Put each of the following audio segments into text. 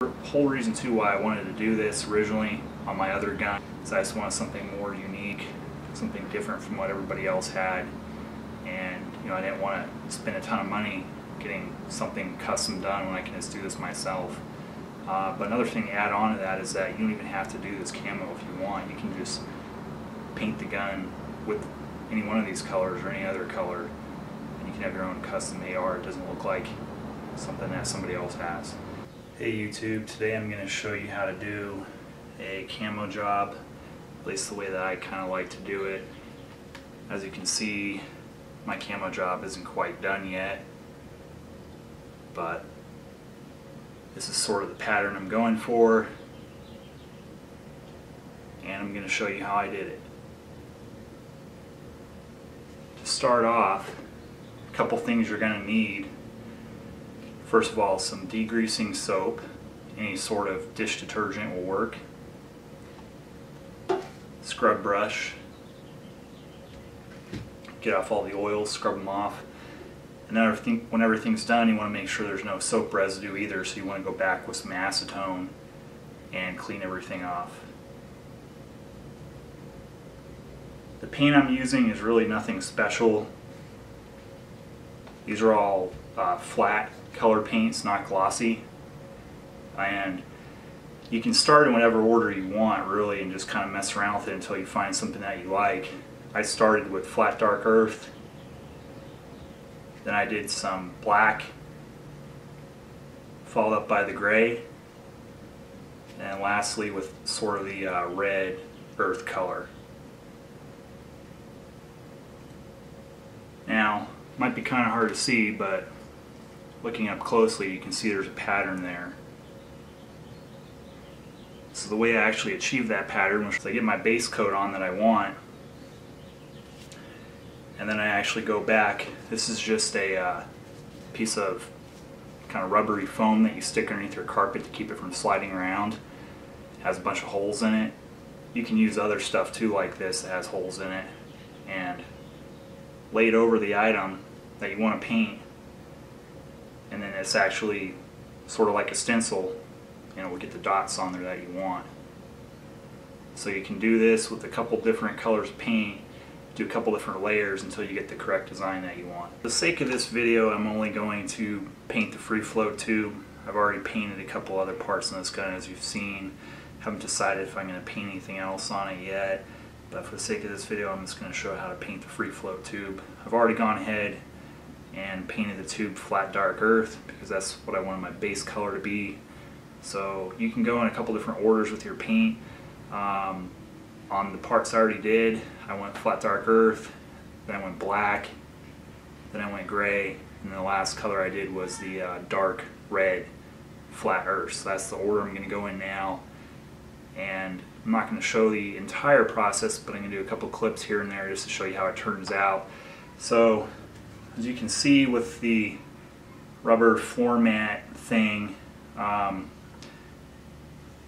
The whole reason too why I wanted to do this originally on my other gun is I just wanted something more unique, something different from what everybody else had, and I didn't want to spend a ton of money getting something custom done when I can just do this myself. But another thing to add on to that is that you don't even have to do this camo if you want. You can just paint the gun with any one of these colors or any other color, and you can have your own custom AR. It doesn't look like something that somebody else has. Hey YouTube, today I'm going to show you how to do a camo job, at least the way that I kind of like to do it. As you can see, my camo job isn't quite done yet, but this is sort of the pattern I'm going for, and I'm going to show you how I did it. To start off, a couple things you're going to need. First of all, some degreasing soap. Any sort of dish detergent will work. Scrub brush. Get off all the oils, scrub them off. And then when everything's done, you want to make sure there's no soap residue either, so you want to go back with some acetone and clean everything off. The paint I'm using is really nothing special. These are all flat color paints, not glossy, and you can start in whatever order you want really and just kind of mess around with it until you find something that you like. I started with flat dark earth, then I did some black, followed up by the gray, and lastly with sort of the red earth color. Now, it might be kind of hard to see, but looking up closely you can see there's a pattern there. So the way I actually achieve that pattern was I get my base coat on that I want, and then I actually go back. This is just a piece of kind of rubbery foam that you stick underneath your carpet to keep it from sliding around. It has a bunch of holes in it. You can use other stuff too like this that has holes in it, and lay it over the item that you want to paint, and then it's actually sort of like a stencil, we'll get the dots on there that you want. So you can do this with a couple different colors of paint, do a couple different layers until you get the correct design that you want. For the sake of this video, I'm only going to paint the free float tube. I've already painted a couple other parts on this gun, as you've seen. Haven't decided if I'm going to paint anything else on it yet, but for the sake of this video I'm just going to show how to paint the free float tube. I've already gone ahead and painted the tube flat dark earth because that's what I wanted my base color to be. So you can go in a couple different orders with your paint. On the parts I already did, I went flat dark earth, then I went black, then I went gray, and the last color I did was the dark red flat earth. So that's the order I'm going to go in now, and I'm not going to show the entire process, but I'm going to do a couple clips here and there just to show you how it turns out. So as you can see with the rubber floor mat thing,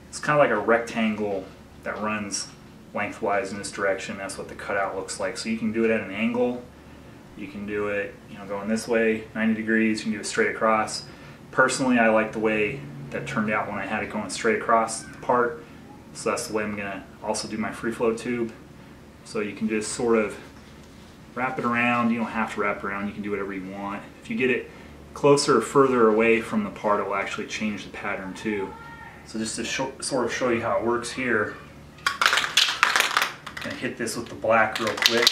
it's kind of like a rectangle that runs lengthwise in this direction. That's what the cutout looks like. So you can do it at an angle, you can do it going this way 90 degrees, you can do it straight across. Personally, I like the way that turned out when I had it going straight across the part, so that's the way I'm going to also do my free flow tube. So you can just sort of wrap it around. You don't have to wrap it around, you can do whatever you want. If you get it closer or further away from the part, it will actually change the pattern too. So just to sort of show you how it works here, I'm going to hit this with the black real quick.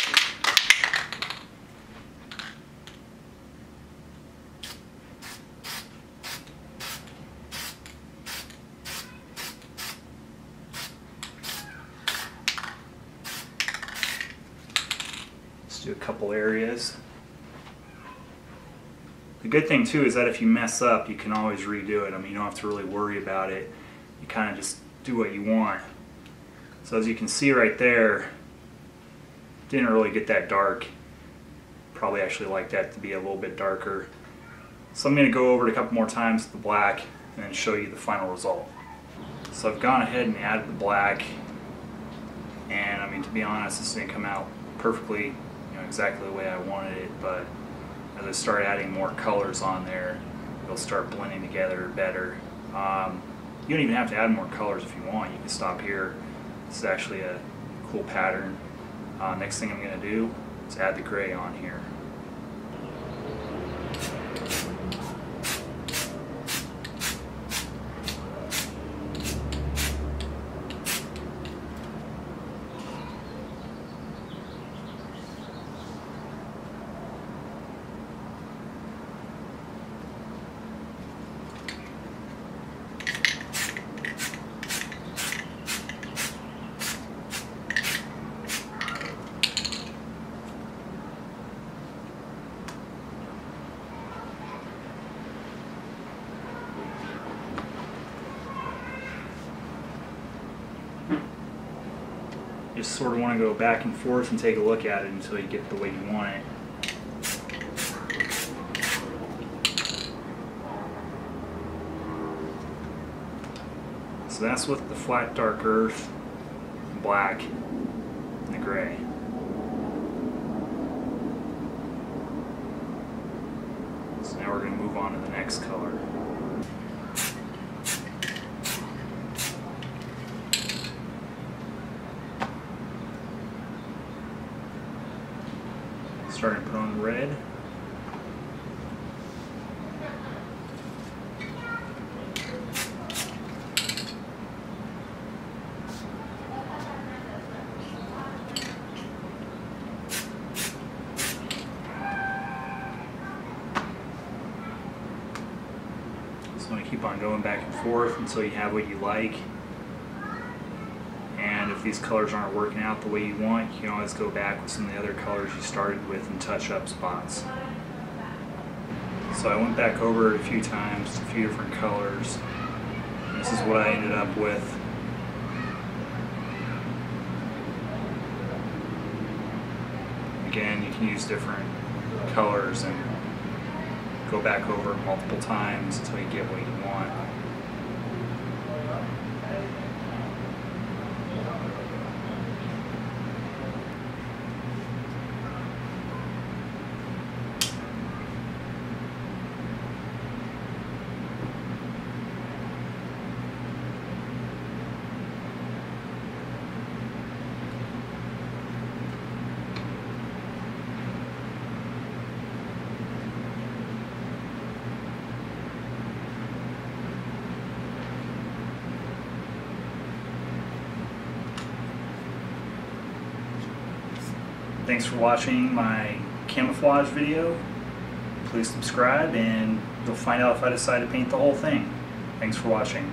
Do a couple areas. The good thing too is that if you mess up, you can always redo it. I mean, you don't have to really worry about it. You kind of just do what you want. So as you can see right there, didn't really get that dark. Probably actually like that to be a little bit darker. So I'm going to go over it a couple more times with the black and then show you the final result. So I've gone ahead and added the black, and I mean, to be honest, this didn't come out perfectly exactly the way I wanted it, but as I start adding more colors on there, it'll start blending together better. You don't even have to add more colors if you want. You can stop here. This is actually a cool pattern. Next thing I'm going to do is add the gray on here. Just sort of want to go back and forth and take a look at it until you get the way you want it. So that's with the flat dark earth, black, and the gray. So now we're going to move on to the next color. Starting to put on red. So I'm going to keep on going back and forth until you have what you like. And if these colors aren't working out the way you want, you can always go back with some of the other colors you started with and touch up spots. So I went back over it a few times, a few different colors. And this is what I ended up with. Again, you can use different colors and go back over it multiple times until you get what you want. Thanks for watching my camouflage video. Please subscribe and you'll find out if I decide to paint the whole thing. Thanks for watching.